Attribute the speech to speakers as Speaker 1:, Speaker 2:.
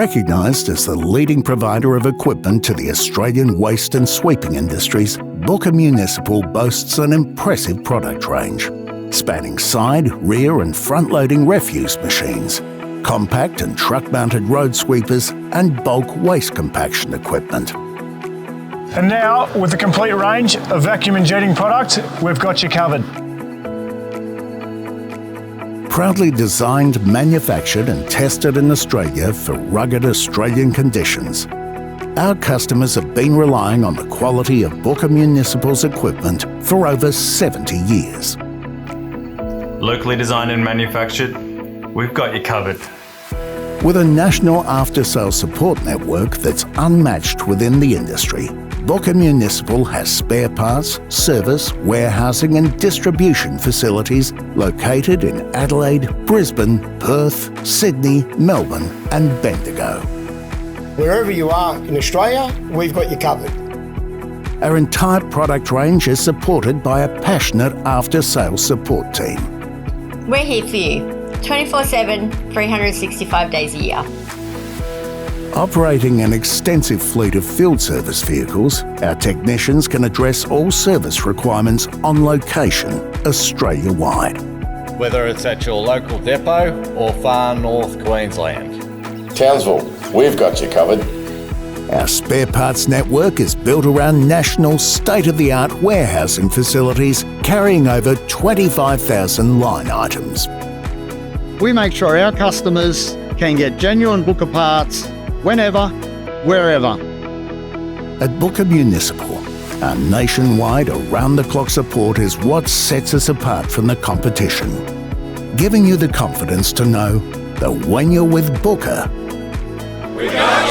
Speaker 1: Recognised as the leading provider of equipment to the Australian waste and sweeping industries, Bucher Municipal boasts an impressive product range, spanning side, rear and front-loading refuse machines, compact and truck-mounted road sweepers and bulk waste compaction equipment.
Speaker 2: And now, with a complete range of vacuum and jetting product, we've got you covered.
Speaker 1: Proudly designed, manufactured and tested in Australia for rugged Australian conditions, our customers have been relying on the quality of Bucher Municipal's equipment for over 70 years.
Speaker 3: Locally designed and manufactured, we've got you covered.
Speaker 1: With a national after-sales support network that's unmatched within the industry, Bucher Municipal has spare parts, service, warehousing and distribution facilities located in Adelaide, Brisbane, Perth, Sydney, Melbourne and Bendigo.
Speaker 4: Wherever you are in Australia, we've got you covered.
Speaker 1: Our entire product range is supported by a passionate after-sales support team.
Speaker 5: We're here for you, 24/7, 365 days a year.
Speaker 1: Operating an extensive fleet of field service vehicles, our technicians can address all service requirements on location, Australia-wide.
Speaker 6: Whether it's at your local depot or far north Queensland.
Speaker 7: Townsville, we've got you covered.
Speaker 1: Our spare parts network is built around national state-of-the-art warehousing facilities carrying over 25,000 line items.
Speaker 8: We make sure our customers can get genuine Bucher parts whenever, wherever.
Speaker 1: At Bucher Municipal, our nationwide, around-the-clock support is what sets us apart from the competition, giving you the confidence to know that when you're with Bucher,
Speaker 7: We got